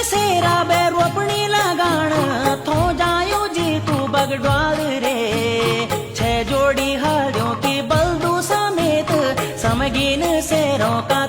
सेरा बैरो अपनी लगाण थो जायो जी तू बगडवाल रे छह जोड़ी हाड़ियों की बल्दू समेत समगीन सेरों का